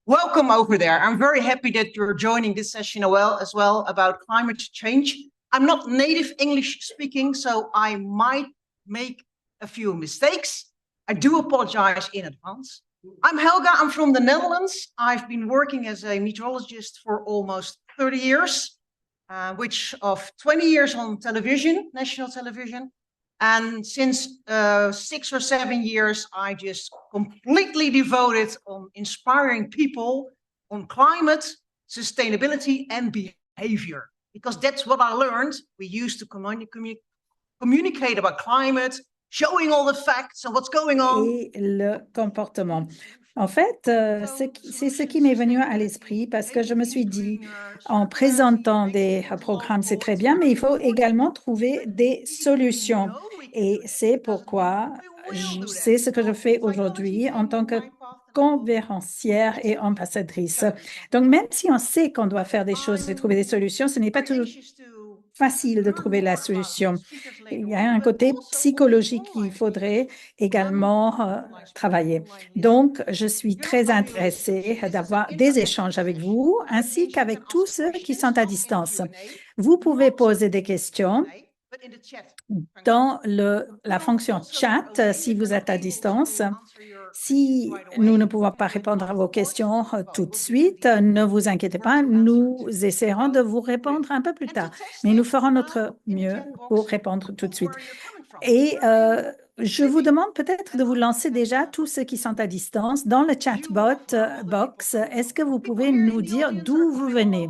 Welcome over there. I'm very happy that you're joining this session as well about climate change. I'm not native English speaking, so I might make a few mistakes. I do apologize in advance. I'm Helga, I'm from the Netherlands. I've been working as a meteorologist for almost 30 years, which of 20 years on television, national television. And since 6 or 7 years, I just completely devoted on inspiring people on climate, sustainability, and behavior. Because that's what I learned. We used to communicate about climate, showing all the facts and what's going on. Et le comportement. En fait, c'est ce qui m'est venu à l'esprit parce que je me suis dit, en présentant des programmes, c'est très bien, mais il faut également trouver des solutions. Et c'est pourquoi c'est ce que je fais aujourd'hui en tant que conférencière et ambassadrice. Donc, même si on sait qu'on doit faire des choses et trouver des solutions, ce n'est pas toujours facile de trouver la solution. Il y a un côté psychologique qu'il faudrait également travailler. Donc, je suis très intéressée d'avoir des échanges avec vous ainsi qu'avec tous ceux qui sont à distance. Vous pouvez poser des questions dans la fonction chat si vous êtes à distance. Si nous ne pouvons pas répondre à vos questions tout de suite, ne vous inquiétez pas, nous essaierons de vous répondre un peu plus tard, mais nous ferons notre mieux pour répondre tout de suite. Et je vous demande peut-être de vous lancer déjà, tous ceux qui sont à distance, dans le chatbot box. Est-ce que vous pouvez nous dire d'où vous venez?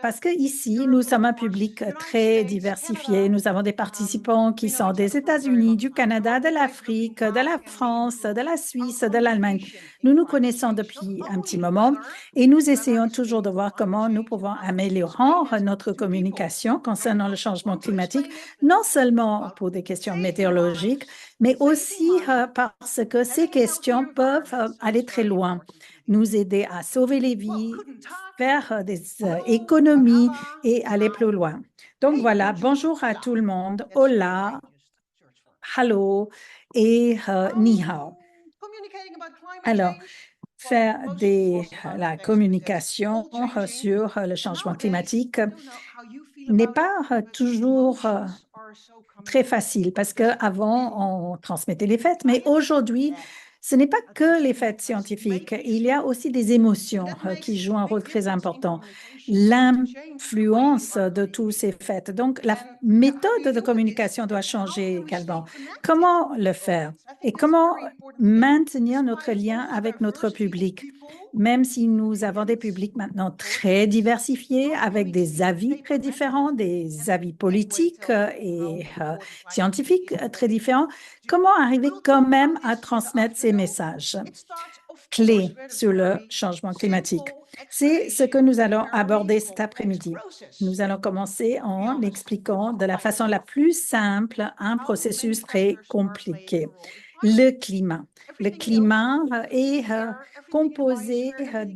Parce qu'ici, nous sommes un public très diversifié. Nous avons des participants qui sont des États-Unis, du Canada, de l'Afrique, de la France, de la Suisse, de l'Allemagne. Nous nous connaissons depuis un petit moment et nous essayons toujours de voir comment nous pouvons améliorer notre communication concernant le changement climatique, non seulement pour des questions météorologiques, mais aussi parce que ces questions peuvent aller très loin, nous aider à sauver les vies, faire des économies et aller plus loin. Donc voilà, bonjour à tout le monde, hola, hello et ni hao. Alors, faire la communication sur le changement climatique n'est pas toujours très facile parce qu'avant, on transmettait les faits, mais aujourd'hui, ce n'est pas que les faits scientifiques. Il y a aussi des émotions qui jouent un rôle très important. L'influence de tous ces faits. Donc, la méthode de communication doit changer également. Comment le faire et comment maintenir notre lien avec notre public, même si nous avons des publics maintenant très diversifiés, avec des avis très différents, des avis politiques et scientifiques très différents, comment arriver quand même à transmettre ces messages clés sur le changement climatique? C'est ce que nous allons aborder cet après-midi. Nous allons commencer en expliquant de la façon la plus simple un processus très compliqué. Le climat. Le climat est composé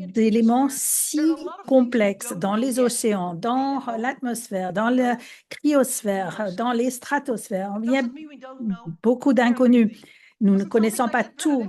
d'éléments si complexes dans les océans, dans l'atmosphère, dans la cryosphère, dans les stratosphères. Il y a beaucoup d'inconnus. Nous ne connaissons pas tout.